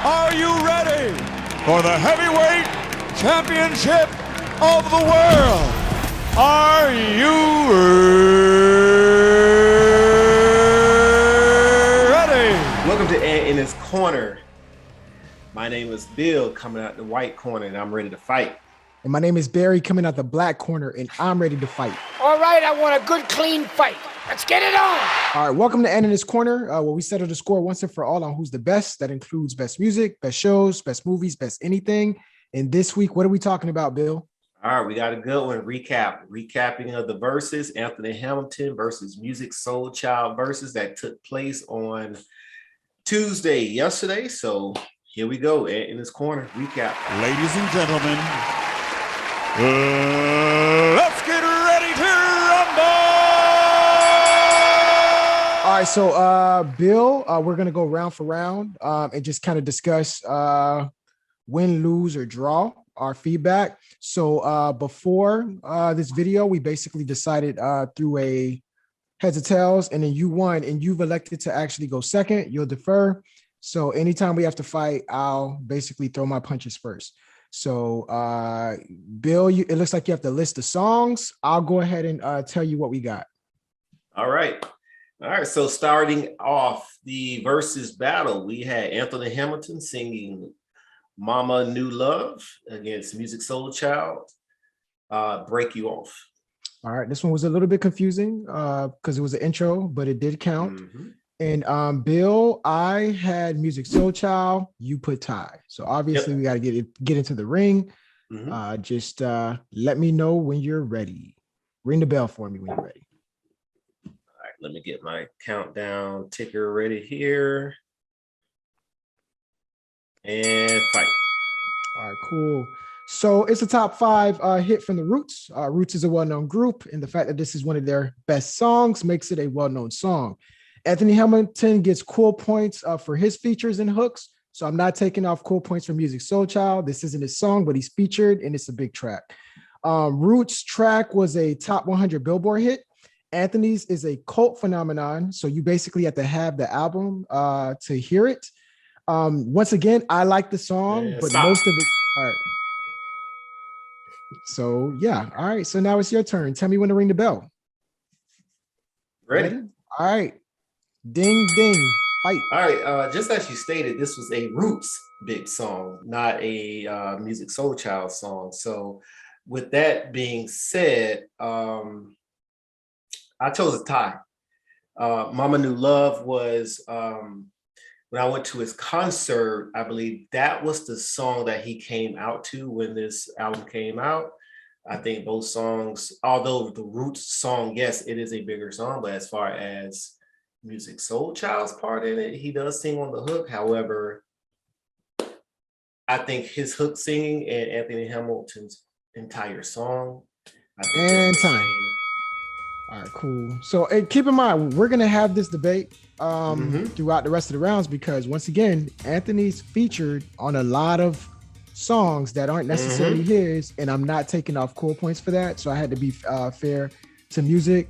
Are you ready for the heavyweight championship of the world? Are you ready? Welcome to Ant in His Corner. My name is Bill, coming out the white corner, and I'm ready to fight. And my name is Barry, coming out the black corner, and I'm ready to fight. All right, I want a good, clean fight. Let's get it on. All right, welcome to Ant in His Corner, where we settle the score once and for all on who's the best. That includes best music, best shows, best movies, best anything. And this week, what are we talking about, Bill? All right, we got a good one. Recapping of the Verzuz, Anthony Hamilton versus Musiq Soulchild Verzuz that took place on yesterday. So here we go, Ant in His Corner recap. Ladies and gentlemen, let's get ready to rumble! All right, so Bill, we're gonna go round for round and just kind of discuss win, lose, or draw our feedback. So before this video, we basically decided through a heads or tails, and then you won, and you've elected to actually go second. You'll defer. So anytime we have to fight, I'll basically throw my punches first. So Bill, it looks like you have to list the songs. I'll go ahead and tell you what we got. All right. So starting off the Verzuz battle, we had Anthony Hamilton singing Mama New Love against Musiq Soulchild, Break You Off. All right, this one was a little bit confusing because it was an intro, but it did count. Mm-hmm. And Bill, I had Musiq Soulchild, you put Ty. So obviously we got to get into the ring. Mm-hmm. Just let me know when you're ready. Ring the bell for me when you're ready. All right, let me get my countdown ticker ready here. And fight. All right, cool. So it's a top 5 hit from the Roots. Roots is a well-known group, and the fact that this is one of their best songs makes it a well-known song. Anthony Hamilton gets cool points for his features and hooks, so I'm not taking off cool points from Musiq Soulchild. This isn't his song, but he's featured, and it's a big track. Roots track was a top 100 Billboard hit. Anthony's is a cult phenomenon, so you basically have to have the album to hear it. Once again, I like the song, but most of it. All right. So yeah, all right. So now it's your turn. Tell me when to ring the bell. Ready? All right. Ding ding. Fight. All right. Just as you stated, this was a Roots big song, not a Musiq Soulchild song. So with that being said, I chose a tie. Mama New Love was when I went to his concert, I believe that was the song that he came out to when this album came out. I think both songs, although the Roots song, yes, it is a bigger song, but as far as Musiq Soulchild's part in it, he does sing on the hook. However, I think his hook singing and Anthony Hamilton's entire song. And time. All right, cool. So keep in mind, we're going to have this debate throughout the rest of the rounds because once again, Anthony's featured on a lot of songs that aren't necessarily his, and I'm not taking off cool points for that. So I had to be fair to Musiq.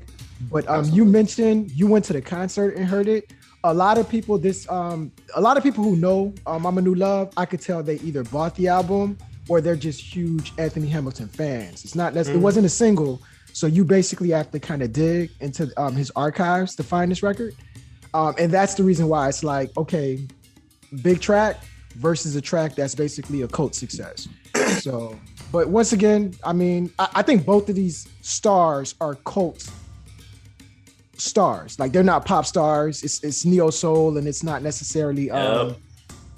But you mentioned you went to the concert and heard it. A lot of people who know Mama New Love, I could tell they either bought the album or they're just huge Anthony Hamilton fans. It's not it wasn't a single. So you basically have to kind of dig into his archives to find this record. And that's the reason why it's like, okay, big track versus a track that's basically a cult success. So, but once again, I mean, I think both of these stars are cult stars. Like they're not pop stars. It's neo soul and it's not necessarily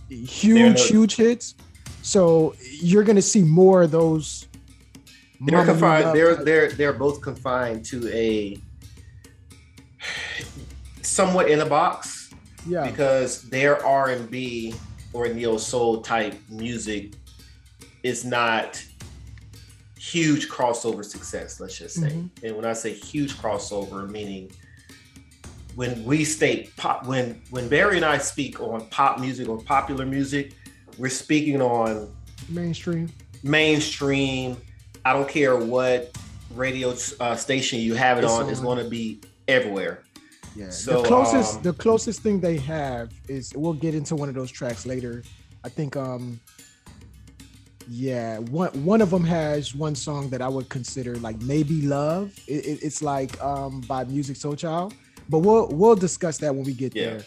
huge hits. So you're going to see more of those. They're confined. They're both confined to a somewhat in a box. Yeah. Because their R&B or neo soul type music is not huge crossover success. Let's just say. And when I say huge crossover, meaning when we state pop, when Barry and I speak on pop music or popular music, we're speaking on mainstream. I don't care what radio station you have it on, it's going to be everywhere. Yeah. So the closest thing they have is, we'll get into one of those tracks later, I think yeah, one of them has one song that I would consider like Maybe Love. It's like by Musiq Soulchild, but we'll discuss that when we get there.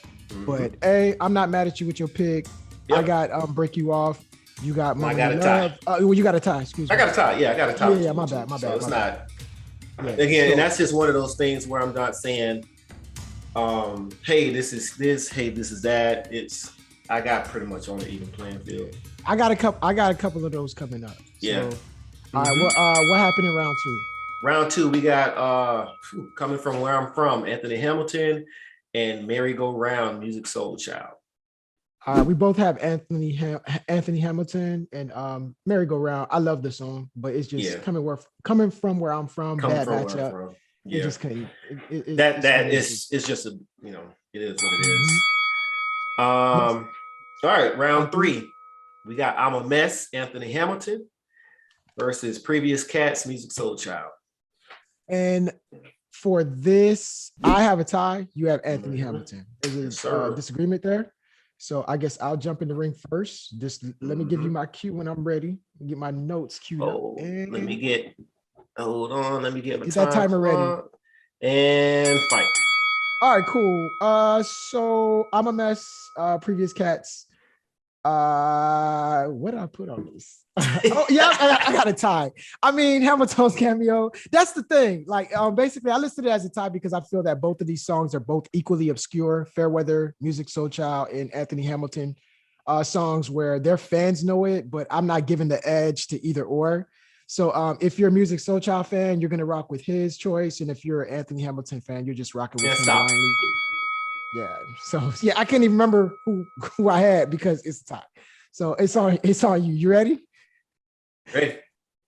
But hey, I'm not mad at you with your pick. Yep. I got Break You Off. You got Mama I got a Love. tie. Well, you got a tie. Excuse me. I got a tie. Yeah, I got a tie. Yeah, my bad. So it's not. Yeah. Again, so, and that's just one of those things where I'm not saying, hey, this is this. Hey, this is that. It's I got pretty much on the even playing field. I got a couple of those coming up. Yeah. So, all right. What happened in round two? Round two, we got coming from where I'm from, Anthony Hamilton and Merry Go Round, Musiq Soulchild. We both have Anthony Hamilton and Merry Go Round. I love the song, but it's just coming from where I'm from. Bad matchup. Yeah, it just can't. It's just a it is what it is. All right, round three, we got I'm a Mess, Anthony Hamilton versus Previous Cats, Musiq Soulchild. And for this, I have a tie. You have Anthony Hamilton. Is a disagreement there? So I guess I'll jump in the ring first. Just let me give you my cue when I'm ready. Get my notes queued up. And let me get that timer ready. And fight. All right, cool. So I'm a Mess, Previous Cats. What did I put on this? Oh yeah, I got a tie. I mean, Hamilton's cameo. That's the thing. Like, basically, I listed it as a tie because I feel that both of these songs are both equally obscure. Fairweather, Musiq Soulchild, and Anthony Hamilton songs where their fans know it, but I'm not giving the edge to either or. So, if you're a Musiq Soulchild fan, you're gonna rock with his choice, and if you're an Anthony Hamilton fan, you're just rocking with him blindly. Yeah. So yeah, I can't even remember who I had because it's a tie. So it's on you. You ready? Ready.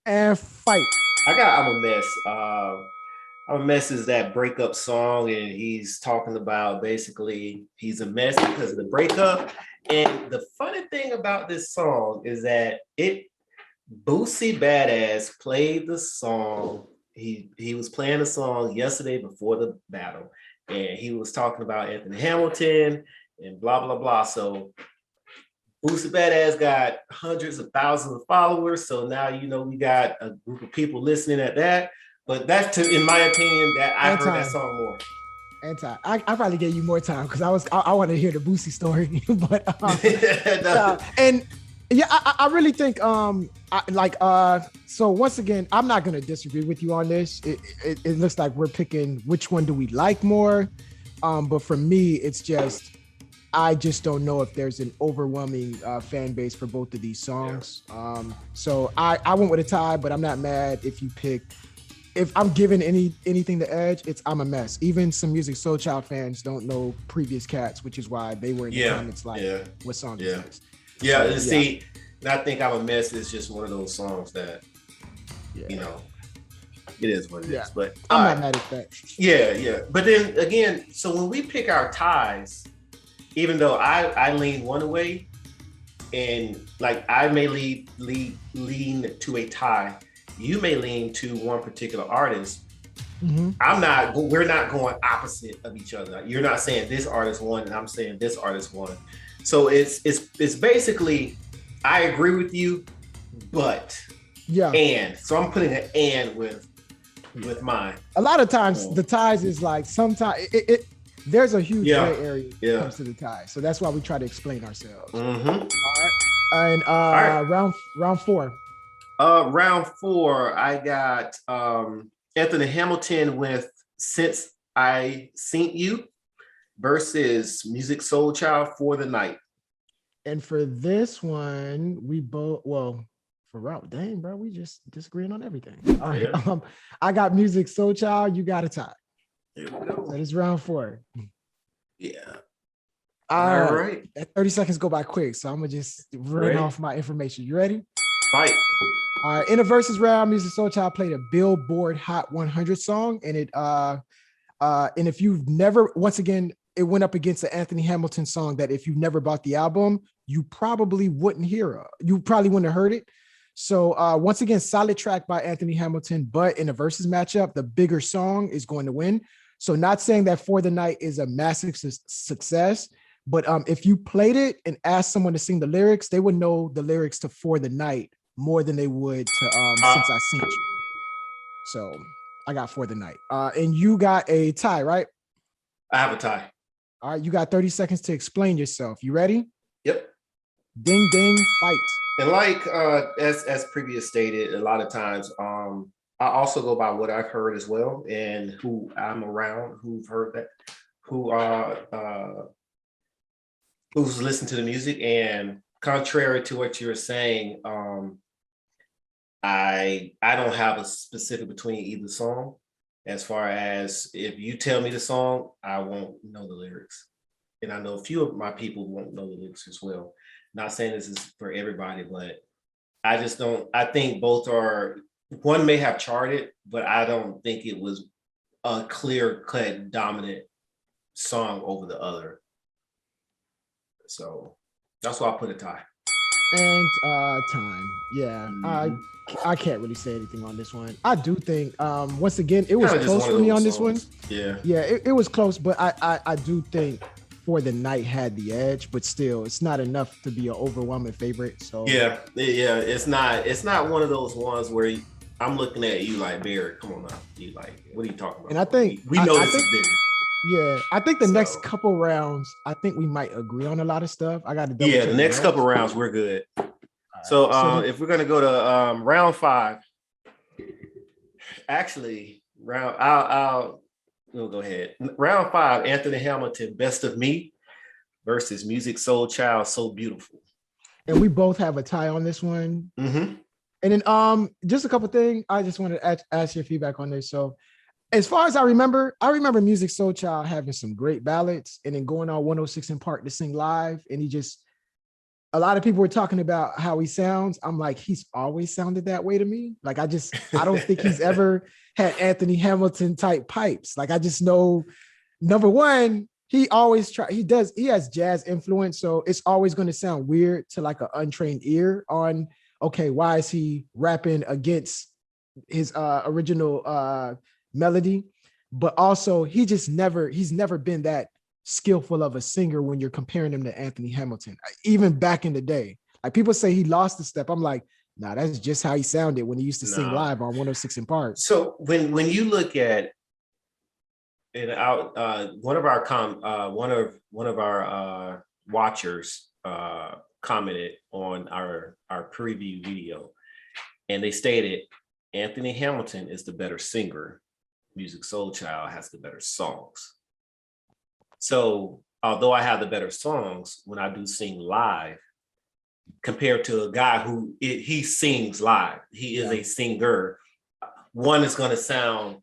And fight. I got I'm a Mess. I'm a Mess is that breakup song, and he's talking about basically he's a mess because of the breakup. And the funny thing about this song is that Boosie Badass played the song. He was playing the song yesterday before the battle. And he was talking about Anthony Hamilton and blah, blah, blah. So Boosie Badass got hundreds of thousands of followers. So now, we got a group of people listening at that. But that's, in my opinion, that I heard that song more. I probably gave you more time because I want to hear the Boosie story. But and yeah, I really think so once again, I'm not going to disagree with you on this. It looks like we're picking which one do we like more. But for me, it's just, I just don't know if there's an overwhelming fan base for both of these songs. Yeah. So I went with a tie, but I'm not mad if I'm giving anything the edge, it's I'm a Mess. Even some Musiq Soulchild fans don't know Previous Cats, which is why they were in the comments what song is this? Yeah, see, and I think I'm a Mess is just one of those songs that, it is what it is. But I'm not mad at that. Yeah. But then again, so when we pick our ties, even though I lean one way, and like I may lean to a tie, you may lean to one particular artist. Mm-hmm. We're not going opposite of each other. You're not saying this artist won, and I'm saying this artist won. So it's basically, I agree with you, but and so I'm putting an and with mine. A lot of times the ties is like sometimes there's a huge gray area when it comes to the ties. So that's why we try to explain ourselves. Mm-hmm. All right. And round four. Round four, I got Anthony Hamilton with Since I Seen You versus Musiq Soulchild For the Night. And for this one, we both, for round, dang, bro, we just disagreeing on everything. All right. I got Musiq Soulchild, you got a tie. Here we go. That is round four. Yeah. All right. 30 seconds go by quick, so I'm gonna just run off my information. You ready? Fight. All right. In the versus round, Musiq Soulchild played a Billboard Hot 100 song, and and if you've never, once again, it went up against the Anthony Hamilton song that if you've never bought the album, you probably wouldn't hear. You probably wouldn't have heard it. So once again, solid track by Anthony Hamilton, but in a versus matchup, the bigger song is going to win. So not saying that For the Night is a massive success, But if you played it and asked someone to sing the lyrics, they would know the lyrics to For the Night more than they would to Since I Seen You. So I got For the Night. And you got a tie, right? I have a tie. All right, you got 30 seconds to explain yourself. You ready? Yep. Ding, ding, fight. And like as previous stated, a lot of times I also go by what I've heard as well, and who I'm around, who've heard that, who's listened to the music. And contrary to what you're saying, I don't have a specific between either song. As far as if you tell me the song, I won't know the lyrics. And I know a few of my people won't know the lyrics as well. Not saying this is for everybody, but I just don't, I think both are, one may have charted, but I don't think it was a clear-cut dominant song over the other. So that's why I put a tie. And time. Yeah. I can't really say anything on this one. I do think once again it was close for me on this one. Yeah. Yeah, it was close, but I do think For the Night had the edge, but still it's not enough to be an overwhelming favorite. So yeah, it's not one of those ones where I'm looking at you like, Barry, come on now. You like, what are you talking about? And I think we know this is big. Yeah, I think the next couple rounds, I think we might agree on a lot of stuff. I got to the next couple rounds we're good. So if we're gonna go to round 5, actually we'll go ahead. Round 5, Anthony Hamilton, Best of Me versus Musiq Soulchild, So Beautiful. And we both have a tie on this one. Mm-hmm. And then just a couple things. I just wanted to ask your feedback on this. So as far as I remember Musiq Soulchild having some great ballads and then going on 106 in Park to sing live. And a lot of people were talking about how he sounds. I'm like, he's always sounded that way to me. Like, I don't think he's ever had Anthony Hamilton type pipes. Like, I just know, number one, he has jazz influence. So it's always going to sound weird to like an untrained ear on, okay, why is he rapping against his original melody? But also he's never been that skillful of a singer when you're comparing him to Anthony Hamilton, even back in the day. Like, people say he lost a step. I'm like, nah, that's just how he sounded when he used to sing live on 106 in Park. So when you look at one of our watchers commented on our preview video, and they stated Anthony Hamilton is the better singer. Musiq Soulchild has the better songs. So although I have the better songs, when I do sing live, compared to a guy who he sings live, he is a singer, one is going to sound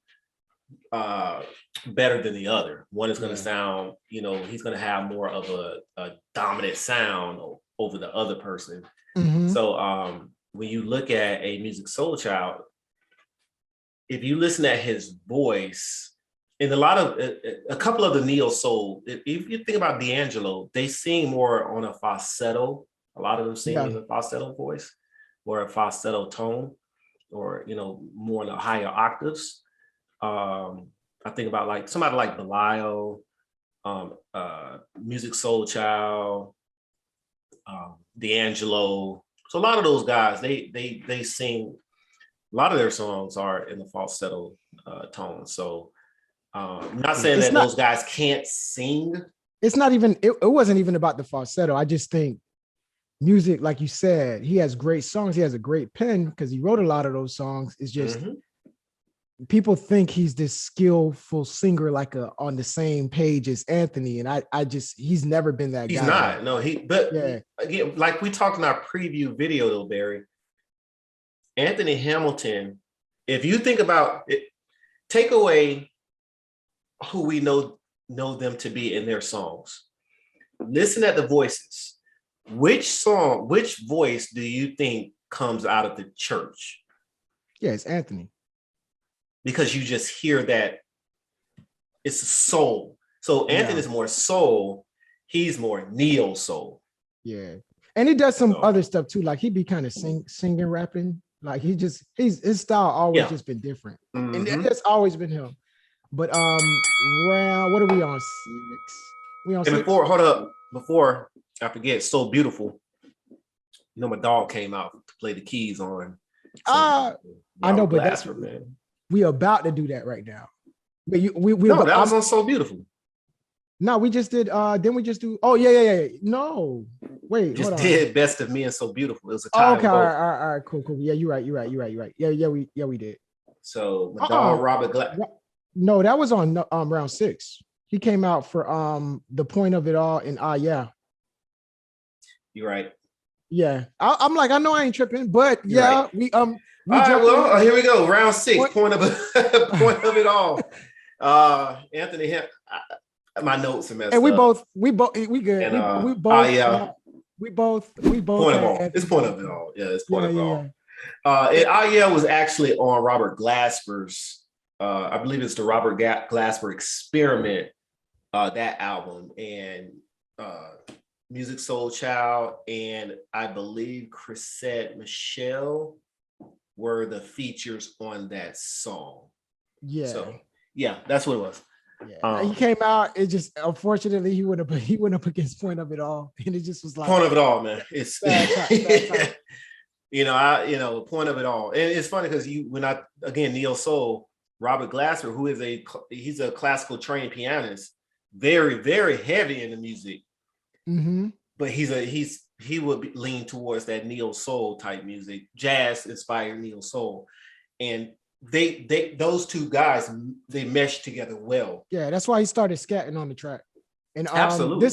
better than the other. One is going to sound, he's going to have more of a dominant sound over the other person. Mm-hmm. So when you look at a Musiq Soulchild, if you listen at his voice, and a couple of the neo soul, if you think about D'Angelo, they sing more on a falsetto. A lot of them sing in a falsetto voice or a falsetto tone, or more in the higher octaves. I think about like somebody like Belial, Musiq Soulchild, D'Angelo. So a lot of those guys, they sing. A lot of their songs are in the falsetto tone. So I'm not saying those guys can't sing. It's not even, it wasn't even about the falsetto. I just think Musiq, like you said, he has great songs. He has a great pen because he wrote a lot of those songs. It's just people think he's this skillful singer, like on the same page as Anthony. And he's never been that guy. He's not. No, again, like we talked in our preview video though, Barry, Anthony Hamilton, if you think about it, take away who we know them to be in their songs. Listen at the voices. Which voice do you think comes out of the church? Yeah, it's Anthony. Because you just hear that it's soul. So Anthony's more soul. He's more neo soul. Yeah. And he does some other stuff too. Like he be kind of singing, rapping. Like his style always just been different. Mm-hmm. And that's always been him. But what are we on? 6? We on And six? before I forget, So Beautiful. You know, my dog came out to play the keys on. I know, but that's man. we about to do that right now. But no, that was on So Beautiful. No, we just did. Didn't we just do? Oh yeah. No, wait, Just hold on. did Best of Me and So Beautiful. It was a tie. Okay, all right, cool. Yeah, you're right. Yeah, we did. So my dog Robert No, that was on round 6. He came out for The Point of It All and yeah. You're right. Yeah, I'm like, I know I ain't tripping, but yeah, right. we all right, well, here we go. Round 6, point of it all. Anthony, my notes are messed and we up. we good. And, we both. yeah. We both. Point of all. It's point of it all. Yeah, it's point of it all. Was actually on Robert Glasper's. I believe it's the Robert Glasper Experiment. That album and Musiq Soulchild and I believe Chrisette Michele were the features on that song. Yeah. So yeah, that's what it was. Yeah. He came out. It just unfortunately he went up against Point of It All, and it just was like Point of It All, man. It's bad time. Point of It All. And it's funny because Neo Soul, Robert Glasper, who is he's a classical trained pianist, very, very heavy in the music. Mm-hmm. But he would lean towards that neo soul type music, jazz inspired neo soul, and those two guys, they mesh together well. Yeah, that's why he started scatting on the track. And absolutely,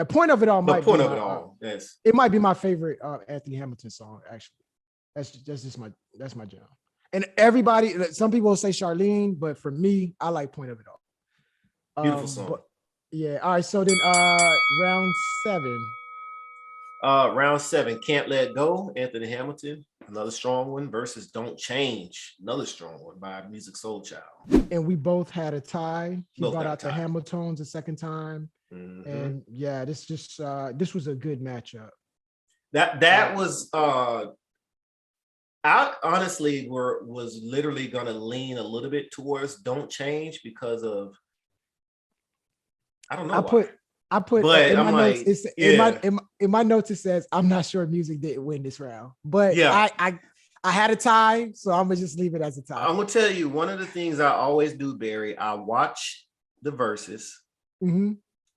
Point of It All might Point of It All. Yes, it might be my favorite Anthony Hamilton song. Actually, that's just my jam. And everybody, some people will say Charlene, but for me, I like Point of It All. Beautiful song. Yeah. All right. So then round 7. Round 7, Can't Let Go, Anthony Hamilton, another strong one, versus Don't Change, another strong one by Musiq Soulchild. And we both had a tie. He brought out the Hamiltons a second time. Mm-hmm. And yeah, this was a good matchup. That was I honestly was literally gonna lean a little bit towards Don't Change because of I don't know. I put but in my notes. In my notes it says I'm not sure Musiq didn't win this round, but yeah, I had a tie, so I'm gonna just leave it as a tie. I'm gonna tell you one of the things I always do, Barry. I watch the verses, mm-hmm.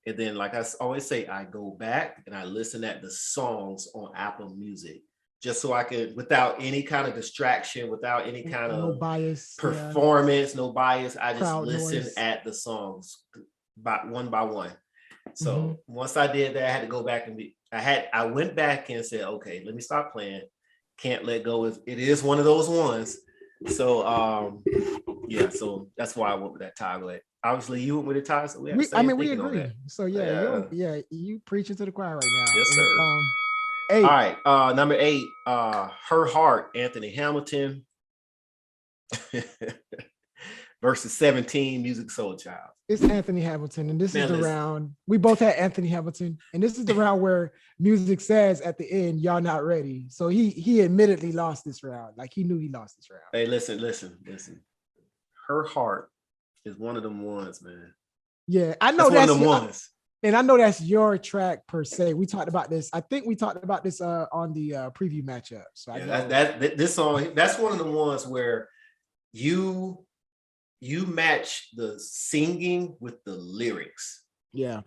and then, like I always say, I go back and I listen at the songs on Apple Music, just so I can, without any kind of distraction, without any kind of bias, performance, no bias. I just listen at the songs one by one. So once I did that, I had to go back and I went back and said, okay, let me stop playing. Can't Let Go. It is one of those ones. So so that's why I went with that tie. But obviously you went with a tie. So we agree. So you preaching to the choir right now. Yes, sir. 8. All right. Number 8, Her Heart, Anthony Hamilton. Versus 17, Musiq Soulchild. It's Anthony Hamilton, and this is the round. We both had Anthony Hamilton, and this is the round where Musiq says at the end, "Y'all not ready." So he admittedly lost this round. Like he knew he lost this round. Hey, listen. Her Heart is one of them ones, man. Yeah, I know that's one of them ones. And I know that's your track per se. We talked about this. I think we talked about this on the preview matchup. So this song, that's one of the ones where you match the singing with the lyrics. Yeah.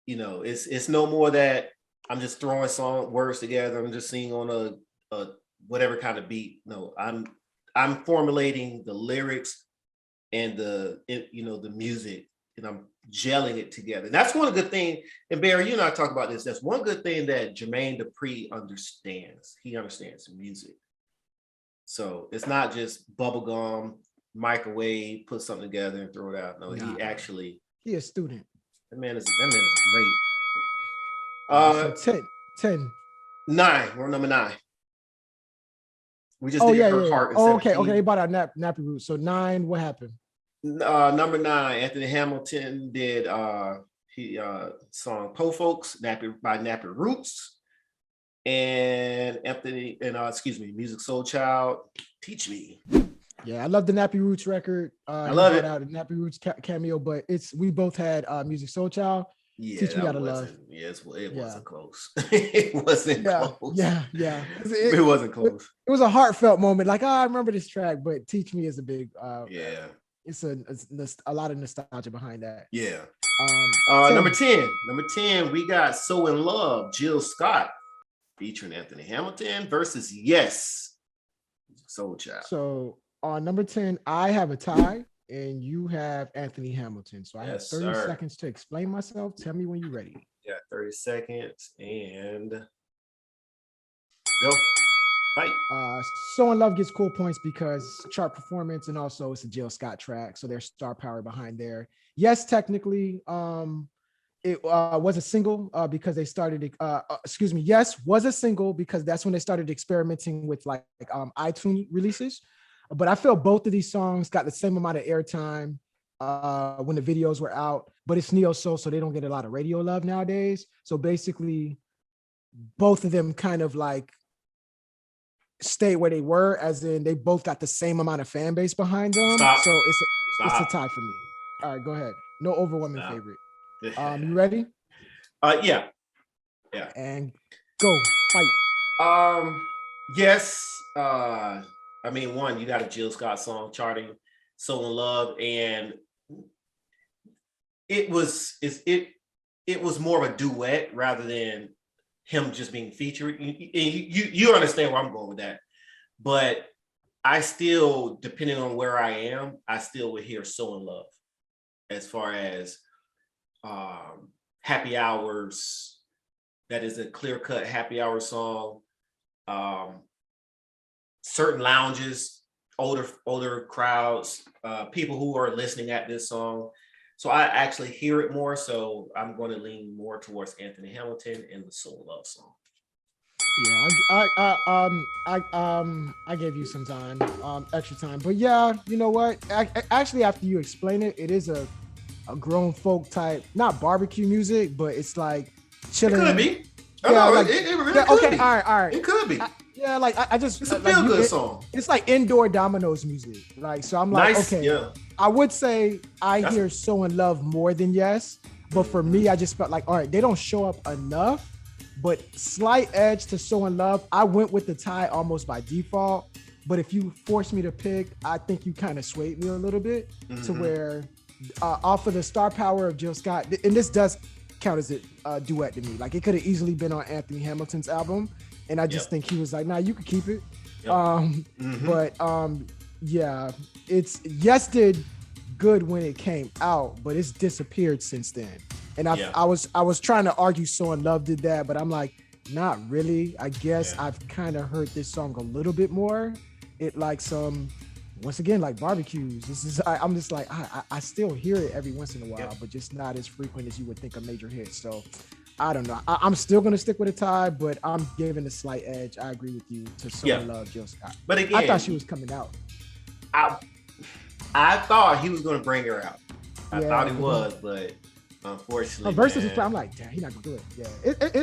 It's no more that I'm just throwing words together. I'm just singing on a whatever kind of beat. No, I'm formulating the lyrics and the music, and I'm gelling it together. That's one good thing. And Barry, you and I talk about this. That's one good thing that Jermaine Dupri understands. He understands music. So it's not just bubblegum, microwave, put something together and throw it out. No, he a student. That man is great. So 10. 9. We're on number 9. We just did Her Heart. Okay. He bought out Nappy Roots. So 9. What happened? Number 9, Anthony Hamilton did song "Po Folks" by Nappy Roots, and Musiq Soulchild, "Teach Me." Yeah, I love the Nappy Roots record. I love it. Out a Nappy Roots cameo, but we both had Musiq Soulchild. Yeah, Teach Me How that to Love. wasn't. Yes, well, it Yeah. wasn't close. It wasn't Yeah, close. yeah. It wasn't close. It was a heartfelt moment. Like, oh, I remember this track, but Teach Me is a big. Yeah. It's a lot of nostalgia behind that. Yeah. 10. Number 10. Number 10, we got So in Love, Jill Scott, featuring Anthony Hamilton versus Yes, Soulchild. So on number 10, I have a tie, and you have Anthony Hamilton. So I have 30 seconds to explain myself. Tell me when you're ready. Yeah, 30 seconds and go. Fight. So in Love gets cool points because chart performance, and also it's a Jill Scott track, so there's star power behind there. Yes, technically, it was a single because they started. Yes, was a single because that's when they started experimenting with like iTunes releases. But I feel both of these songs got the same amount of airtime when the videos were out. But it's neo soul, so they don't get a lot of radio love nowadays. So basically, both of them kind of like stay where they were, as in they both got the same amount of fan base behind them. Stop. So it's a Stop. tie for me. All right, go ahead. No overwhelming Stop. favorite. You ready? Yeah. And go fight. Yes. I mean, one, you got a Jill Scott song charting, So in Love, and it was more of a duet rather than him just being featured. You understand where I'm going with that. But I still, depending on where I am, I still would hear So in Love as far as happy hours. That is a clear-cut happy hour song. Certain lounges, older crowds, people who are listening at this song. So I actually hear it more. So I'm going to lean more towards Anthony Hamilton and the So in Love song. Yeah, I gave you some time, extra time, but yeah, you know what? Actually, after you explain it, it is a grown folk type, not barbecue music, but it's like chilling. It could be. It really could okay, be. all right. It could be. I just it's a feel good song. It's like indoor dominoes music. Like, so I'm like, nice, okay. Yeah. I would say I hear So in Love more than Yes, but for me, I just felt like, all right, they don't show up enough, but slight edge to So in Love. I went with the tie almost by default, but if you force me to pick, I think you kind of swayed me a little bit to where off of the star power of Jill Scott, and this does count as a duet to me. Like, it could have easily been on Anthony Hamilton's album, and I just think he was like, nah, you could keep it. But yeah, it's Yes did good when it came out, but it's disappeared since then. And I was trying to argue So in Love did that, but I'm like, not really. I guess I've kind of heard this song a little bit more. It like once again, like barbecues. This is I'm just like I still hear it every once in a while, but just not as frequent as you would think a major hit. So I don't know. I'm still gonna stick with a tie, but I'm giving a slight edge. I agree with you to So in Love, Jill Scott. But again, I thought she was coming out. I thought he was gonna bring her out. I thought he was, but unfortunately, Versus is I'm like, damn, he's not gonna do it. Yeah,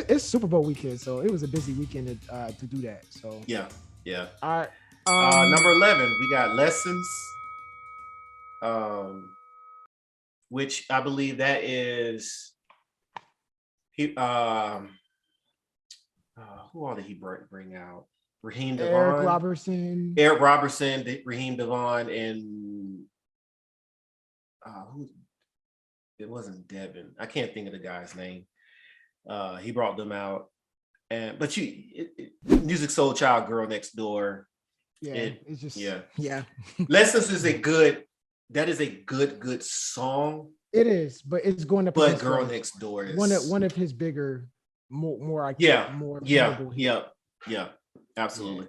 it's Super Bowl weekend, so it was a busy weekend to do that. So yeah. All right. Number 11, we got Lessons, which I believe that is who all did he bring out? Raheem Devon, Eric Robertson, Raheem Devon, and it wasn't Devin. I can't think of the guy's name. He brought them out, but Musiq Soulchild, Girl Next Door. It's just Lessons is a good song. It is, but it's going up. But Girl Next Door is one of his bigger, more absolutely.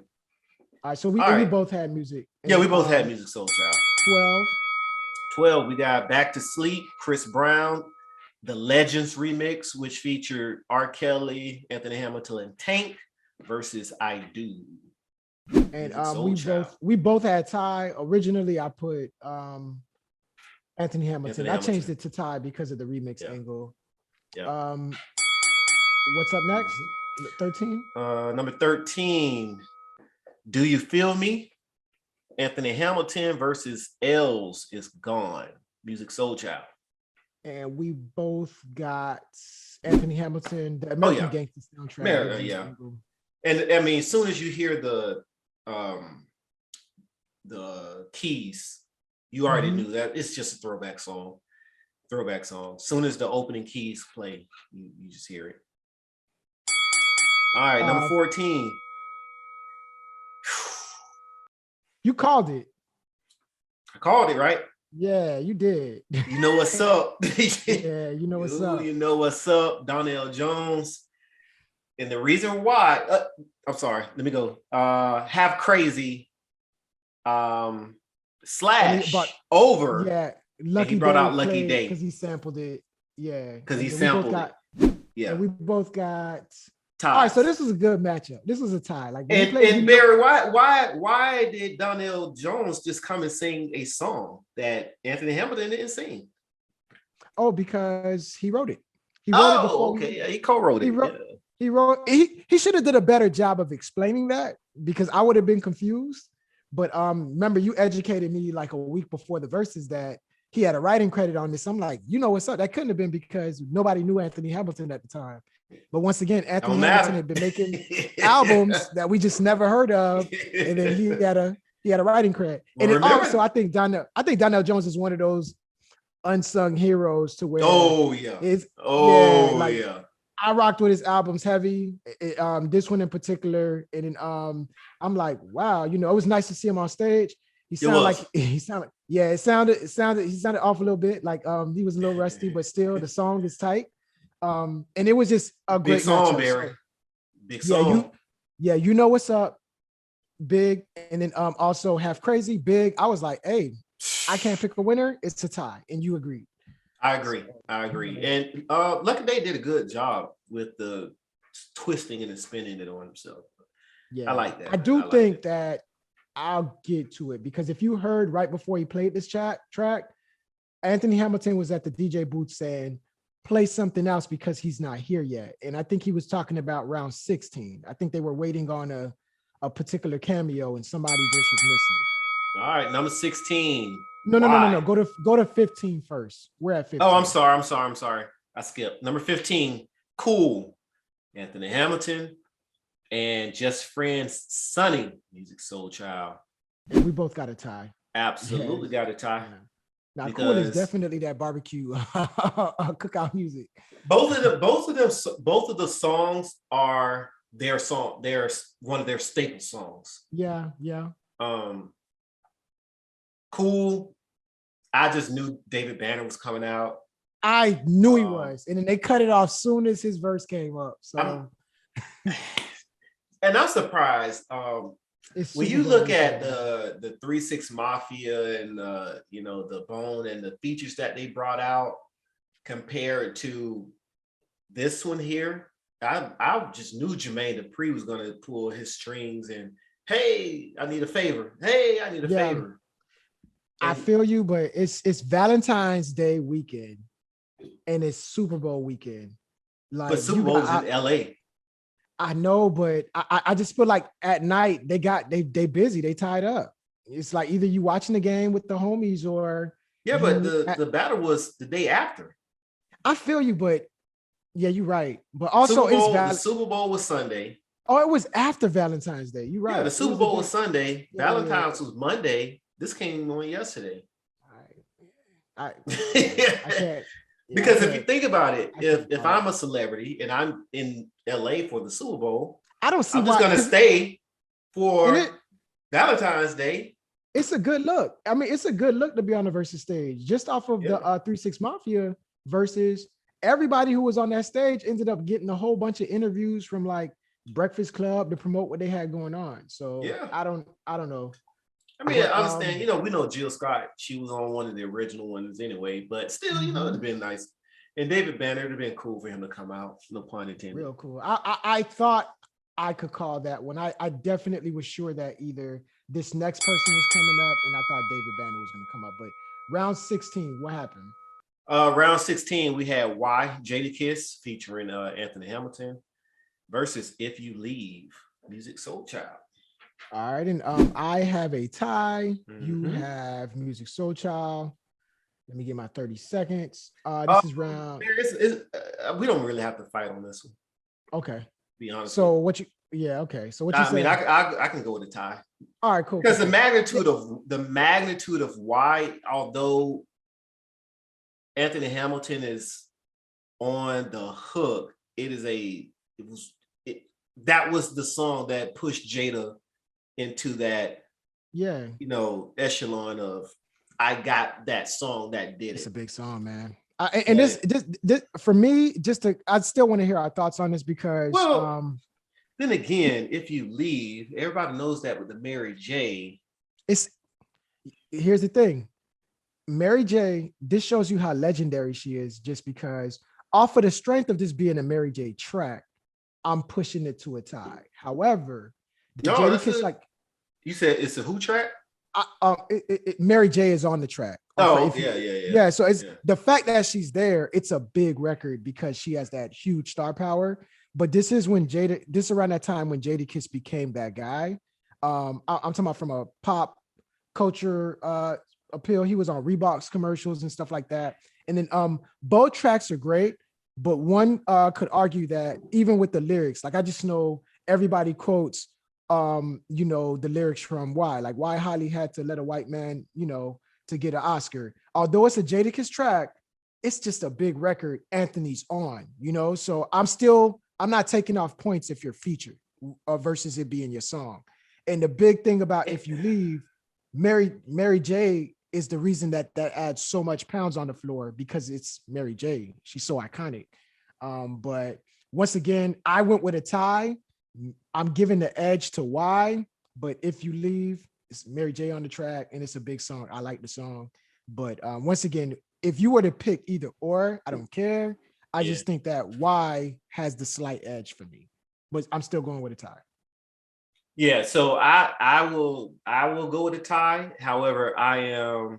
All right, so we both had music. Yeah, we both had Musiq Soulchild. 12, we got Back to Sleep, Chris Brown, the Legends remix, which featured R. Kelly, Anthony Hamilton, and Tank versus I Do. And we both had tie. Originally, I put Anthony Hamilton. I changed it to tie because of the remix angle. Yeah. What's up next? 13? Number 13, Do You Feel Me? Anthony Hamilton versus Els Is Gone. Musiq Soulchild. And we both got Anthony Hamilton, the Oh American yeah, Gangster soundtrack. yeah. And I mean, as soon as you hear the keys, you already knew that it's just a throwback song. As soon as the opening keys play, you just hear it. All right, number 14. You called it. I called it, right? Yeah, you did. You know what's up. Yeah, you know what's up. You know what's up, Donnell Jones. And the reason why, I'm sorry, let me go. Have Crazy slash over. Yeah, Lucky he brought Day out Lucky Day because he sampled it. Yeah, because he sampled it. Yeah, and we both got ties. All right, so this was a good matchup. This was a tie. Like, and Barry, why did Donnell Jones just come and sing a song that Anthony Hamilton didn't sing? Oh, because he wrote it. He wrote it before. Okay, yeah, he co-wrote it. He should have did a better job of explaining that, because I would have been confused. But remember, you educated me like a week before the verses that he had a writing credit on this. I'm like, you know what's up? That couldn't have been because nobody knew Anthony Hamilton at the time. But once again, Anthony Hamilton had been making albums that we just never heard of, and then he had a writing credit. Well, and also, I think Donnell Jones is one of those unsung heroes to where I rocked with his albums heavy. This one in particular, and then I'm like, wow, you know, it was nice to see him on stage. He sounded he sounded off a little bit, like he was a little rusty, but still the song is tight. And it was just a great song, Barry. Big song. You know what's up, Big, and then also Have Crazy, Big. I was like, hey, I can't pick a winner. It's a tie, and you agreed. I agree. And Lucky Day did a good job with the twisting and spinning it on himself. Yeah, I like that. I do think that I'll get to it, because if you heard right before he played this track, Anthony Hamilton was at the DJ booth saying, play something else because he's not here yet. And I think he was talking about round 16. I think they were waiting on a particular cameo and somebody just was missing. All right, number 16. No. Go to 15 first. We're at 15. Oh, I'm sorry. I skipped. Number 15, Cool. Anthony Hamilton and Just Friends Sonny, Musiq Soulchild. And we both got a tie. Absolutely got a tie. Yeah. Now, Cool is definitely that barbecue cookout music. Both of the songs are their song. They're one of their staple songs. Yeah. Cool. I just knew David Banner was coming out. I knew he was, and then they cut it off soon as his verse came up. So, and I'm surprised. When you look at the 3-6 Mafia and the Bone and the features that they brought out compared to this one here, I just knew Jermaine Dupri was going to pull his strings and, hey, I need a favor. Hey, I need a favor. I feel you, but it's Valentine's Day weekend and it's Super Bowl weekend. Like, but Super Bowl's in LA. I know, but I just feel like at night they busy, they tied up. It's like either you watching the game with the homies or but the battle was the day after. I feel you, but yeah, you're right. But also the Super Bowl was Sunday. Oh, it was after Valentine's Day. You're right. Yeah, the Super Bowl was Sunday. Valentine's was Monday. This came on yesterday. I can't. Because if you think about it, if I'm a celebrity and I'm in LA for the Super Bowl, I don't see I'm just gonna stay for Valentine's Day. It's a good look. I mean, it's a good look to be on the versus stage. Just off of the 3-6 Mafia versus, everybody who was on that stage ended up getting a whole bunch of interviews from like Breakfast Club to promote what they had going on. So I don't know. I mean, I understand, we know Jill Scott, she was on one of the original ones anyway, but still, it'd have been nice. And David Banner, it'd have been cool for him to come out. No pun intended. Real cool. I thought I could call that one. I definitely was sure that either this next person was coming up and I thought David Banner was going to come up. But round 16, what happened? Round 16, we had Why Jadakiss featuring Anthony Hamilton versus If You Leave, Musiq Soulchild. All right, and I have a tie. You have Musiq Soulchild. Let me get my 30 seconds. This is round. We don't really have to fight on this one. Okay. To be honest. So what you? Yeah. Okay. So what you say? I can go with a tie. All right. Cool. Because the magnitude of why, although Anthony Hamilton is on the hook, that was the song that pushed Jada into that, echelon of I got that song that did it. It's a big song, man. And this for me, I still want to hear our thoughts on this because then again, if you leave, everybody knows that with the Mary J. Here's the thing. Mary J, this shows you how legendary she is just because off of the strength of this being a Mary J track, I'm pushing it to a tie. However, you said it's a who track? Mary J is on the track. Yeah. So it's the fact that she's there, it's a big record because she has that huge star power. But this is around that time when Jadakiss became that guy. I'm talking about from a pop culture appeal. He was on Reebok's commercials and stuff like that. And then both tracks are great, but one could argue that even with the lyrics, like I just know everybody quotes the lyrics from why Holly had to let a white man, to get an Oscar. Although it's a Jadakiss track, it's just a big record Anthony's on, so I'm not taking off points if you're featured versus it being your song. And the big thing about If You Leave, Mary J is the reason that adds so much pounds on the floor because it's Mary J. She's so iconic. But once again, I went with a tie. I'm giving the edge to Why, but If You Leave, it's Mary J on the track and it's a big song. I like the song. But once again, if you were to pick either or, I don't care. I just think that Why has the slight edge for me, but I'm still going with a tie. Yeah, so I will go with a tie. However, I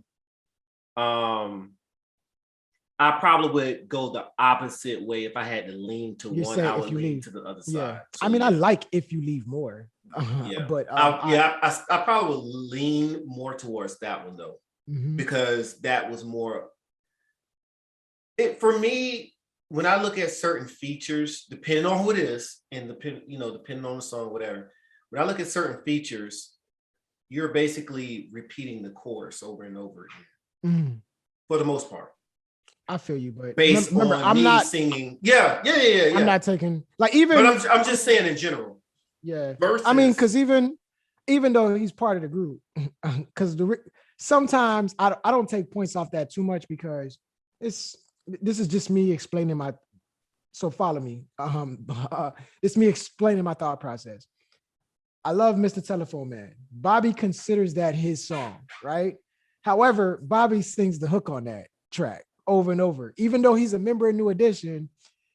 probably would go the opposite way if I had to lean to one. I would lean to the other side. So, I like If You Leave more. But I probably would lean more towards that one though, because that was more. For me, when I look at certain features, depending on who it is, and depending on the song, whatever. When I look at certain features, you're basically repeating the chorus over and over again, for the most part. I feel you, but remember, I'm not singing. Yeah. I'm not taking even. But I'm just saying in general. Yeah, versus, I mean, because even though he's part of the group, because sometimes I don't take points off that too much because this is just me explaining my. So follow me. It's me explaining my thought process. I love Mr. Telephone Man. Bobby considers that his song, right? However, Bobby sings the hook on that track over and over. Even though he's a member of New Edition,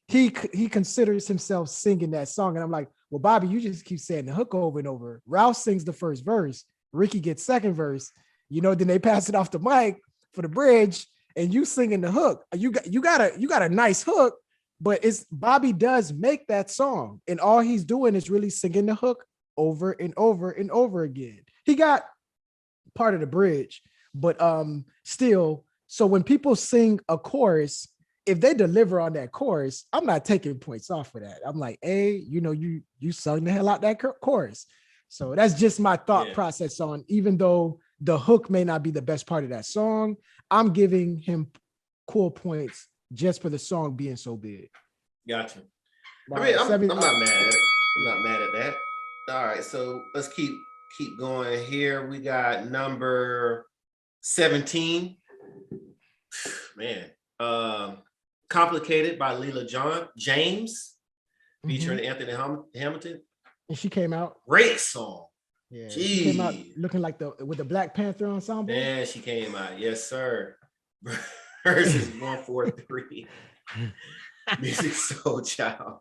he considers himself singing that song. And I'm like, well, Bobby, you just keep saying the hook over and over. Ralph sings the first verse. Ricky gets second verse. Then they pass it off to Mike for the bridge, and you singing the hook. You got a nice hook, but Bobby does make that song, and all he's doing is really singing the hook over and over and over again. He got part of the bridge, but still. So when people sing a chorus, if they deliver on that chorus, I'm not taking points off for that. I'm like, hey, you sung the hell out that chorus. So that's just my thought process on, even though the hook may not be the best part of that song, I'm giving him cool points just for the song being so big. Gotcha. I mean, I'm not mad at it. I'm not mad at that. All right, so let's keep going here. We got number 17. Man, Complicated by Leela James, featuring Anthony Hamilton. And she came out. Great song. Yeah, she came out looking like with the Black Panther ensemble. Man, she came out. Yes, sir. Versus 143. Musiq Soulchild.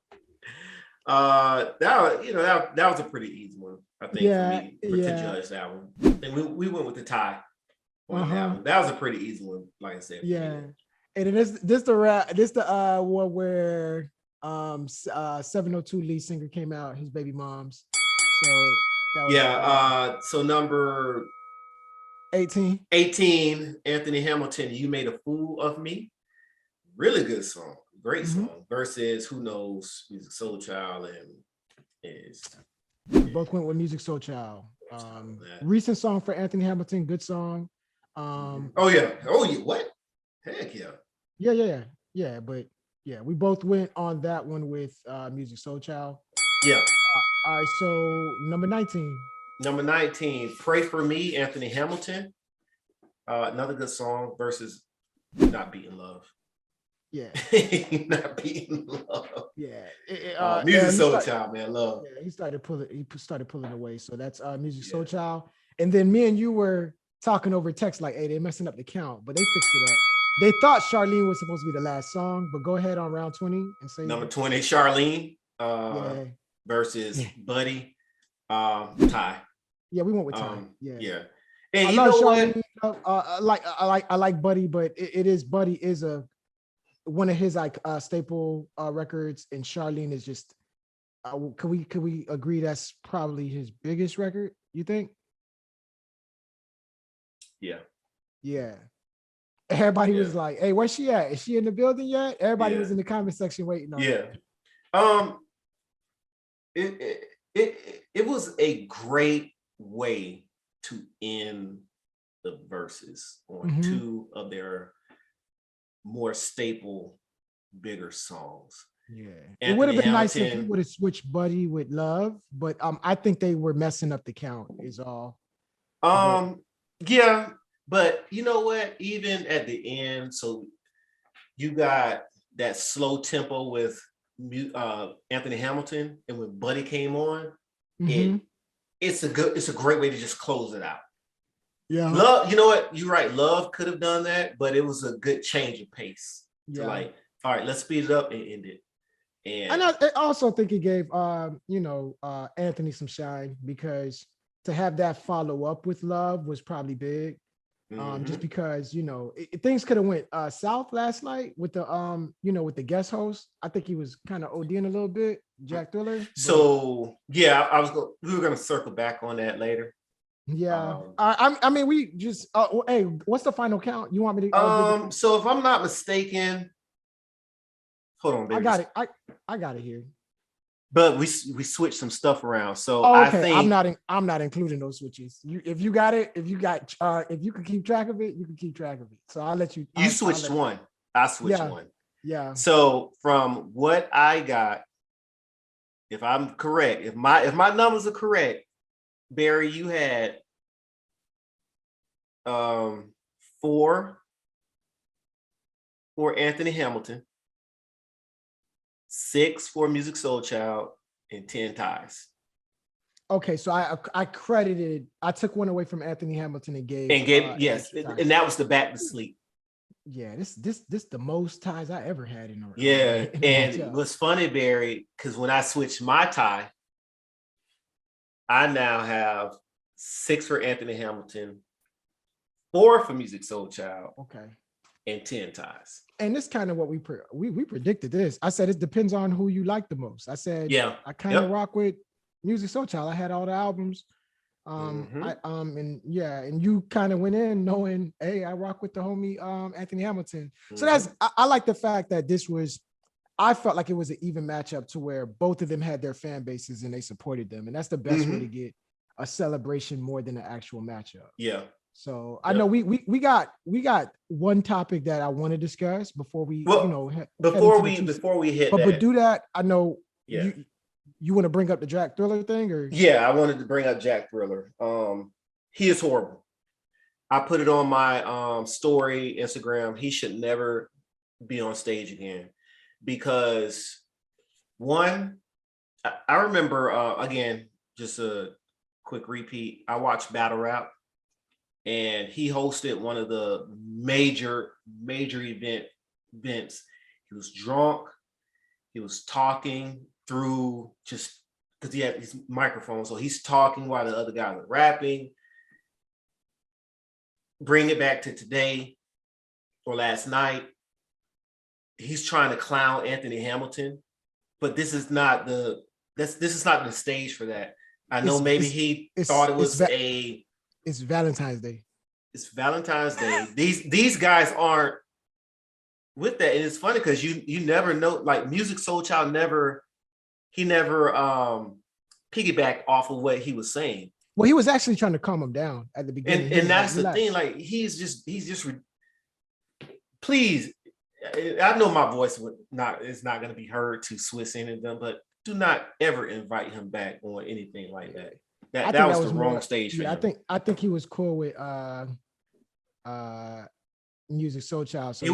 That was a pretty easy one, I think, for me to judge that one. And we went with the tie on that one. That was a pretty easy one, like I said. Yeah. And it is the one where 702 lead singer came out, his baby mom's. So that was so number 18. 18, Anthony Hamilton, You Made a Fool of Me. Really good song. Great song. Versus Who Knows, Musiq Soulchild and is. Both went with Musiq Soulchild. Recent song for Anthony Hamilton, good song. Oh yeah. What? Heck yeah. Yeah. But yeah, we both went on that one with Musiq Soulchild. Yeah. All right, so number 19. Number 19, Pray For Me, Anthony Hamilton. Another good song versus Not Beating Love. Yeah. Not Beating Love. Yeah. Musiq Soulchild, man, love. Yeah, he started pulling away. So that's Musiq Soulchild. And then me and you were talking over text like, hey, they're messing up the count, but they fixed it up. They thought Charlene was supposed to be the last song, but go ahead on round 20 and say number 20, Charlene versus Buddy. Ty. Yeah, we went with Ty. Yeah. And I you love know Charlene. what? I like Buddy, but Buddy is one of his like staple records, and Charlene is just. Could we agree that's probably his biggest record? You think? Yeah. Yeah. Everybody was like, "Hey, where's she at? Is she in the building yet?" Everybody was in the comment section waiting on it. It was a great way to end the verses on two of their more staple, bigger songs. Yeah, Anthony it would have been Hamilton, nice if he would have switched Buddy with Love, but I think they were messing up the count. Is all. Yeah, but you know what? Even at the end, so you got that slow tempo with Anthony Hamilton, and when Buddy came on, it's a great way to just close it out. Yeah, Love, you know what? You're right. Love could have done that, but it was a good change of pace. Yeah, like, all right, let's speed it up and end it. And I also think it gave Anthony some shine, because to have that follow up with Love was probably big. Just because things could have went south last night with the with the guest host. I think he was kind of ODing a little bit, Jack Thriller. So yeah, we were gonna circle back on that later. Yeah, I mean, we just hey, what's the final count? You want me to? So if I'm not mistaken, hold on, baby. I got it. I got it here. But we switched some stuff around. So okay. I think I'm not including those switches. If you can keep track of it, you can keep track of it. So I'll let you. You switched one. I switched one. Yeah. So from what I got, if I'm correct, if my numbers are correct, Barry, you had 4 for Anthony Hamilton, 6 for Musiq Soulchild, and 10 ties. Okay, so I took one away from Anthony Hamilton and gave yes, and that was the Back to Sleep. Yeah, this the most ties I ever had in a row. Yeah, and what's funny, Barry, because when I switched my tie, I now have 6 for Anthony Hamilton, 4 for Musiq Soulchild, okay, and 10 ties. And this kind of what we predicted this. I said it depends on who you like the most. I said I kind of rock with Musiq Soulchild. I had all the albums. And you kind of went in knowing, hey, I rock with the homie Anthony Hamilton. So I like the fact that I felt like it was an even matchup to where both of them had their fan bases and they supported them, and that's the best way to get a celebration more than an actual matchup. Yeah. So I know we got one topic that I want to discuss before we before we hit but do that. I know you want to bring up the Jack Thriller thing, or I wanted to bring up Jack Thriller. He is horrible. I put it on my story Instagram. He should never be on stage again, because one, I remember again, just a quick repeat, I watched Battle Rap, and he hosted one of the major events. He was drunk. He was talking through, just because he had his microphone. So he's talking while the other guys are rapping. Bring it back to today or last night. He's trying to clown Anthony Hamilton, but this is not the stage for that. I know he thought it was it's Valentine's Day. it's Valentine's Day. These guys aren't with that, and it's funny because you never know. Like Musiq Soulchild never piggyback off of what he was saying. Well, he was actually trying to calm him down at the beginning. And that's like, the thing. Like he's just please. I know my voice is not going to be heard to Swiss any of them, but do not ever invite him back on anything like that. That was the wrong stage for him. I think he was cool with Musiq Soulchild. So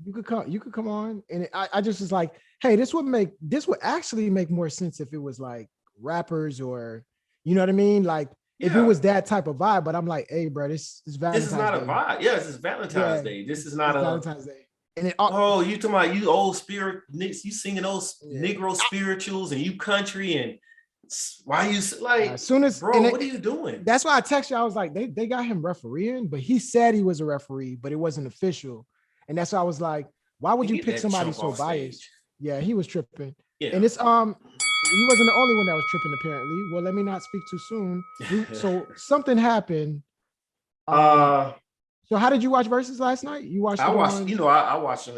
you could come on, and I just was like, hey, this would actually make more sense if it was like rappers or, you know what I mean, like if it was that type of vibe. But I'm like, hey, bro, this is Valentine's Day. This is not a vibe. Yeah, this is Valentine's Day. This is not Valentine's Day. And you talking about you old spirit, you singing those Negro spirituals and you country, and why you like? As soon as bro, what are you doing? That's why I texted you. I was like, they got him refereeing, but he said he was a referee, but it wasn't official. And that's why I was like, why would you pick somebody so biased? Yeah, he was tripping. Yeah. And it's he wasn't the only one that was tripping, apparently. Well, let me not speak too soon. So something happened. So how did you watch Verzuz last night? You watched? I watched on YouTube. I watched the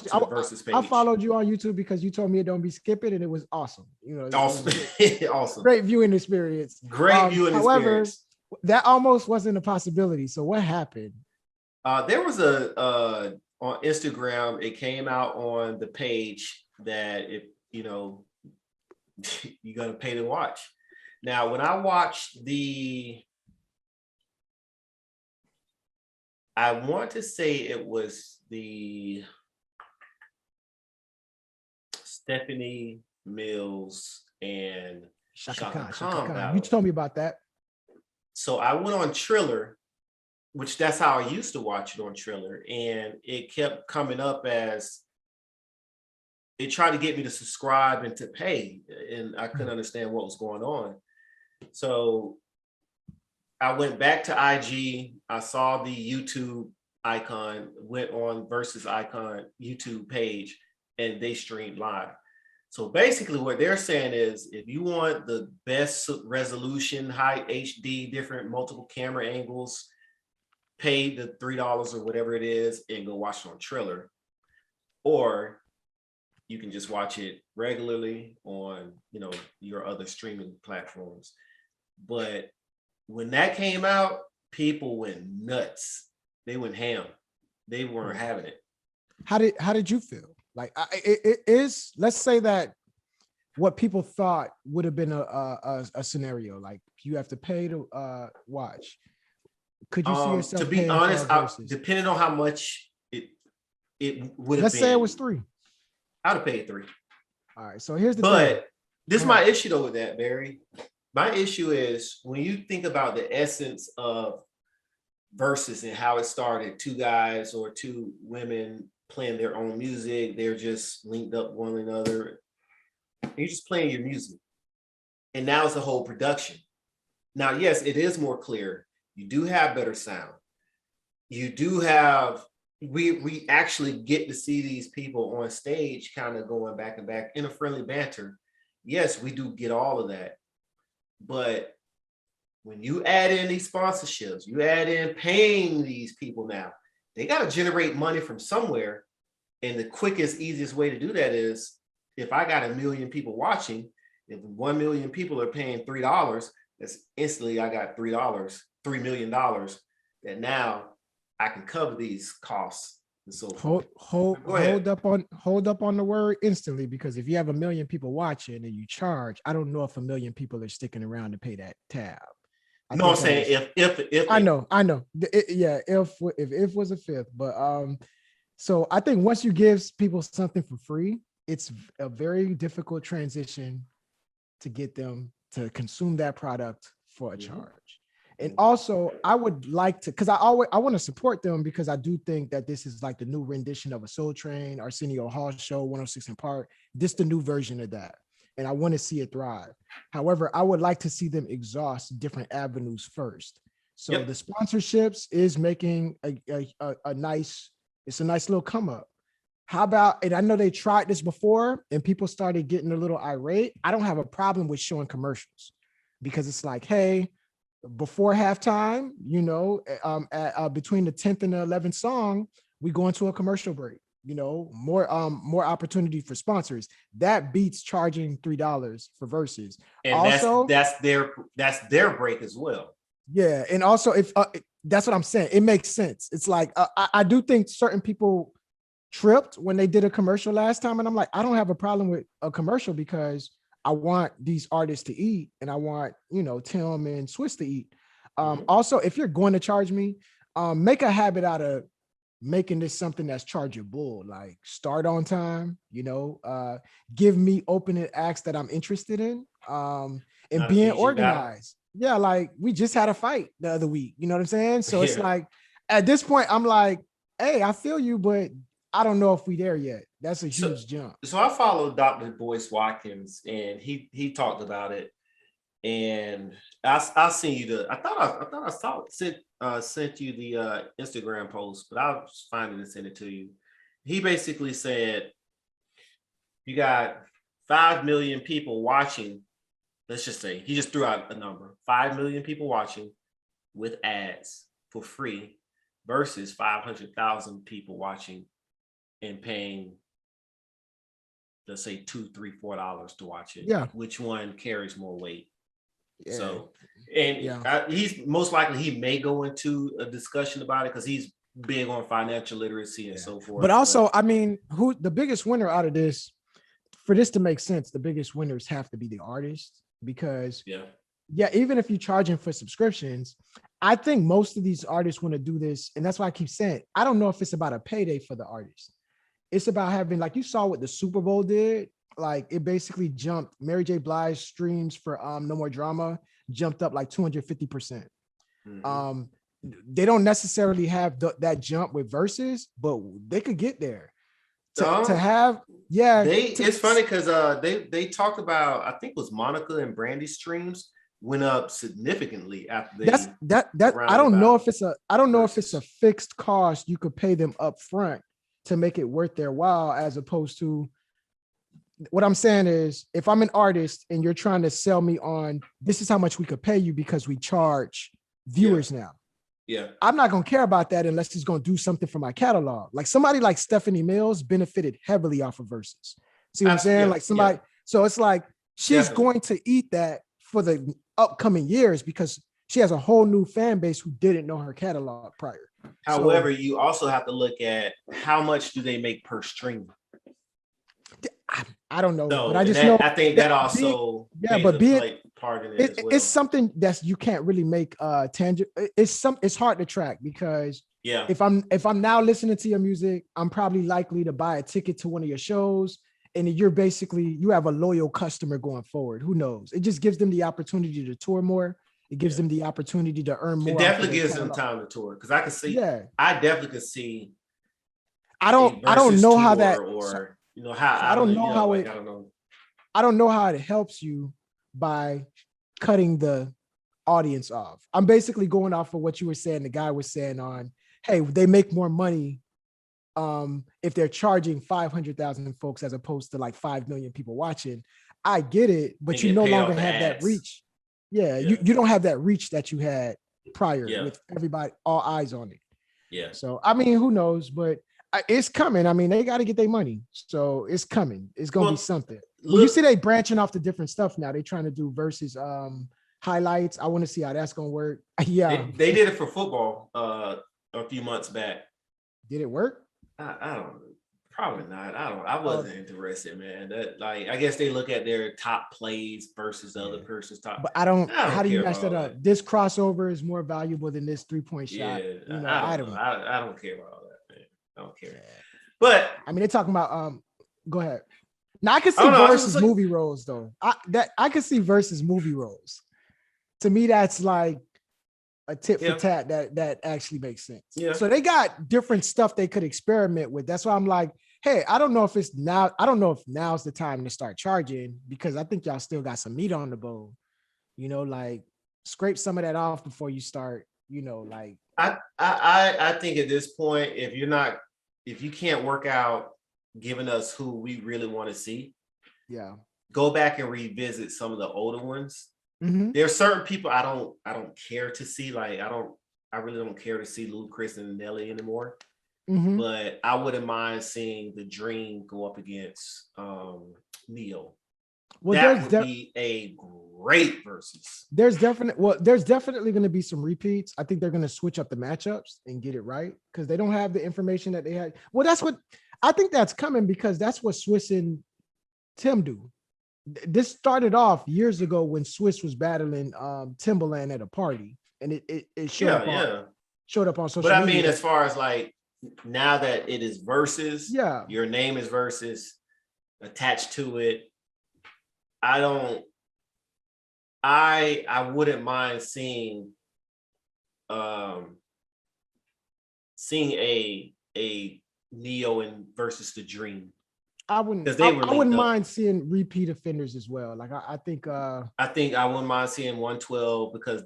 Verzuz page. I followed you on YouTube because you told me it don't be skipping, and it was awesome. You know, awesome, awesome, great viewing experience. However, that almost wasn't a possibility. So what happened? There was on Instagram. It came out on the page that if you're gonna pay to watch. Now, when I watched I want to say it was the Stephanie Mills and Shaka Khan. You told me about that. So I went on Triller, which that's how I used to watch it on Triller, and it kept coming up as it tried to get me to subscribe and to pay, and I couldn't understand what was going on. So I went back to IG. I saw the YouTube icon, went on Verzuz icon YouTube page, and they streamed live. So basically what they're saying is if you want the best resolution, high HD, different multiple camera angles, pay the $3 or whatever it is and go watch it on Triller. Or you can just watch it regularly on, your other streaming platforms. But when that came out, people went nuts. They went ham. They weren't having it. How did you feel? Like it is. Let's say that what people thought would have been a scenario, like you have to pay to watch. Could you see yourself? To be honest, depending on how much it would have. Let's say it was $3. I'd have paid $3. All right. So here's the thing. But this is my issue though with that, Barry. My issue is when you think about the essence of Verzuz and how it started, two guys or two women playing their own music, they're just linked up one another. You're just playing your music. And now it's a whole production. Now, yes, it is more clear. You do have better sound. You do have, we actually get to see these people on stage kind of going back and back in a friendly banter. Yes, we do get all of that. But when you add in these sponsorships, you add in paying these people now, they got to generate money from somewhere. And the quickest, easiest way to do that is if I got 1 million people watching, if 1 million people are paying $3, that's instantly I got $3 million that now I can cover these costs. And so hold up on the word instantly, because if you have 1 million people watching and you charge, I don't know if 1 million people are sticking around to pay that tab. I'm saying if I know. If was a fifth, but so I think once you give people something for free, it's a very difficult transition to get them to consume that product for a charge. And also, I would like to, because I want to support them, because I do think that this is like the new rendition of a Soul Train, Arsenio Hall show, 106 in Park. This the new version of that, and I want to see it thrive. However, I would like to see them exhaust different avenues first. So the sponsorships is making a nice little come up. How about, and I know they tried this before and people started getting a little irate. I don't have a problem with showing commercials, because it's like, hey, before halftime, between the 10th and the 11th song, we go into a commercial break. More opportunity for sponsors. That beats charging $3 for verses. And also, that's their break as well. Yeah, and also if that's what I'm saying, it makes sense. It's like I do think certain people tripped when they did a commercial last time, and I'm like, I don't have a problem with a commercial because I want these artists to eat, and I want Tim and Swiss to eat. Also, if you're going to charge me, make a habit out of making this something that's chargeable. Like start on time, give me opening acts that I'm interested in, and Not being easy organized. Yeah, like we just had a fight the other week. You know what I'm saying? So it's like at this point, I'm like, hey, I feel you, but I don't know if we there yet. That's a huge jump. So I followed Dr. Boyce Watkins, and he talked about it. And I'll send you the. I thought I sent you the Instagram post, but I'll just find it and send it to you. He basically said, you got 5 million people watching. Let's just say he just threw out a number: 5 million people watching with ads for free versus 500,000 people watching and paying, let's say $2, $3, $4 to watch it. Yeah. Which one carries more weight? Yeah. So, and he's most likely, he may go into a discussion about it because he's big on financial literacy and so forth. But also, I mean, who the biggest winner out of this, for this to make sense, the biggest winners have to be the artists, because even if you're charging for subscriptions, I think most of these artists want to do this. And that's why I keep saying, I don't know if it's about a payday for the artist. It's about having, like you saw what the Super Bowl did. Like it basically jumped. Mary J. Blige's streams for No More Drama jumped up like 250%. Mm-hmm. They don't necessarily have that jump with verses, but they could get there. To have, it's funny because they talked about, I think it was Monica and Brandy's streams went up significantly after they. I don't know if it's a fixed cost you could pay them up front to make it worth their while, as opposed to, what I'm saying is, if I'm an artist and you're trying to sell me on, this is how much we could pay you because we charge viewers now. Yeah. I'm not going to care about that unless it's going to do something for my catalog. Like somebody like Stephanie Mills benefited heavily off of verses. See what I'm saying? Like somebody, so it's like, she's going to eat that for the upcoming years because she has a whole new fan base who didn't know her catalog prior. However, you also have to look at how much do they make per stream. I don't know, but I just know. I think that also, but being part of it as well. It's something that you can't really make tangible. It's hard to track because if I'm now listening to your music, I'm probably likely to buy a ticket to one of your shows, and you have a loyal customer going forward. Who knows? It just gives them the opportunity to tour more. It gives them the opportunity to earn more. It definitely gives them time to tour because I can see. Yeah, I definitely could see. I don't know how that. I don't know how it helps you by cutting the audience off. I'm basically going off of what you were saying. The guy was saying on, hey, they make more money if they're charging 500,000 folks as opposed to like 5 million people watching. I get it, but you no longer have that reach. You don't have that reach that you had prior with everybody, all eyes on it. Yeah. So I mean, who knows? But it's coming. I mean, they got to get their money, so it's coming. It's gonna be something. You see, they branching off to different stuff now. They trying to do versus highlights. I want to see how that's gonna work. Yeah, they did it for football a few months back. Did it work? I don't. Probably not. I wasn't interested, man. That I guess they look at their top plays versus the other person's top. But I don't how do you match that up? This crossover is more valuable than this 3-point shot. I don't care about all that, man. I don't care. But I mean, they're talking about go ahead. Now I can see versus movie roles though. I can see versus movie roles. To me, that's like a tit for tat that actually makes sense. Yeah. So they got different stuff they could experiment with. That's why I'm like, hey, I don't know if it's now. I don't know if now's the time to start charging because I think y'all still got some meat on the bone. Like scrape some of that off before you start. Like I think at this point, if you can't work out giving us who we really want to see, yeah, go back and revisit some of the older ones There are certain people I don't care to see. Like I really don't care to see Ludacris and Nelly anymore. But I wouldn't mind seeing the Dream go up against Neo. Well, that would be a great versus. There's definitely going to be some repeats. I think they're going to switch up the matchups and get it right because they don't have the information that they had. Well, that's what I think that's coming because that's what Swiss and Tim do. This started off years ago when Swiss was battling Timbaland at a party, and it showed up on social media. But I mean, as far as like now that it is versus, your name is versus attached to it. I wouldn't mind seeing a Neo and versus the Dream. I wouldn't mind seeing repeat offenders as well. Like I think I wouldn't mind seeing 112 because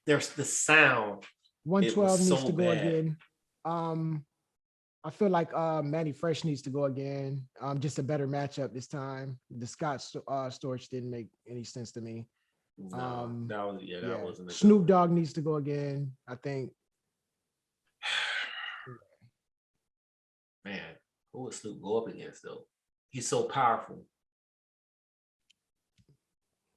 there's the sound. 112 needs to go again. I feel like Manny Fresh needs to go again. Just a better matchup this time. The Scott Storch didn't make any sense to me. No, that wasn't. Snoop Dogg needs to go again, I think. Man, who would Snoop go up against though? He's so powerful.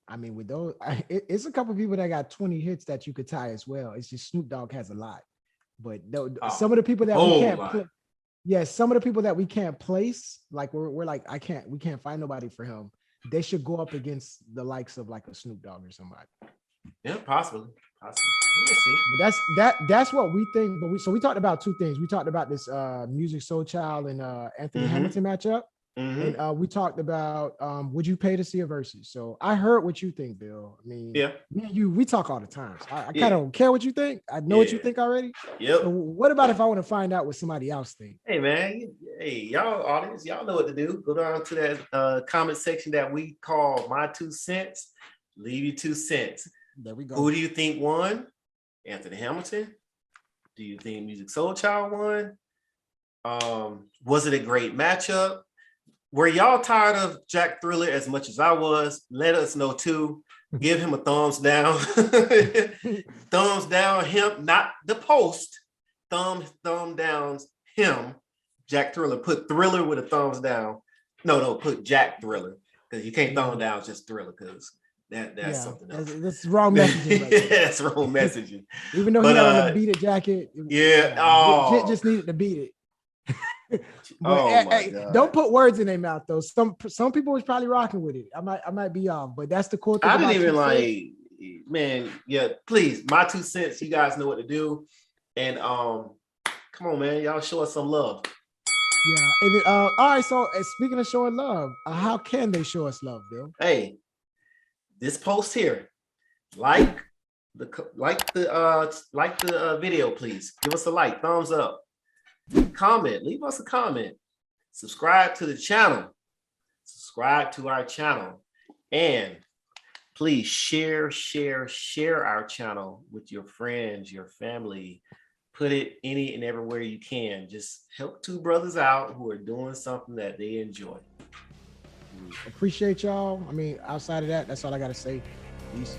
I mean, with those, it's a couple of people that got 20 hits that you could tie as well. It's just Snoop Dogg has a lot, but some of the people that we can't play. Yeah, some of the people that we can't place, like we're like, we can't find nobody for him. They should go up against the likes of like a Snoop Dogg or somebody. Yeah, possibly. We'll see. But that's what we think. But we talked about two things. We talked about this Musiq Soulchild and Anthony Hamilton matchup. And we talked about would you pay to see a versus? So I heard what you think, Bill. I mean, me and you, we talk all the time. So I kind of don't care what you think. I know what you think already. Yep. So what about if I want to find out what somebody else thinks? Hey man, y'all audience, y'all know what to do. Go down to that comment section that we call My 2 Cents. Leave your 2 cents. There we go. Who do you think won? Anthony Hamilton? Do you think Musiq Soulchild won? Was it a great matchup? Were y'all tired of Jack Thriller as much as I was? Let us know too. Give him a thumbs down. Thumbs down him, not the post. Thumb downs him. Jack Thriller. Put Thriller with a thumbs down. No, put Jack Thriller. Because you can't thumb down just Thriller because that's something else. That's wrong messaging. Right that's wrong messaging. Even though he had on a beat it jacket. Just needed to beat it. But, don't put words in their mouth though. Some people was probably rocking with it. I might be off, but that's the cool thing. I didn't even man. Yeah, please, My 2 cents. You guys know what to do, and come on, man, y'all show us some love. Yeah, and all right. So speaking of showing love, how can they show us love, Bill? Hey, this post here, like the video, please give us a like, thumbs up. Comment, leave us a comment, subscribe to the channel, subscribe to our channel, and please share our channel with your friends, your family. Put it any and everywhere you can. Just help two brothers out who are doing something that they enjoy. Appreciate y'all. I mean, outside of that, that's all I gotta say. Peace.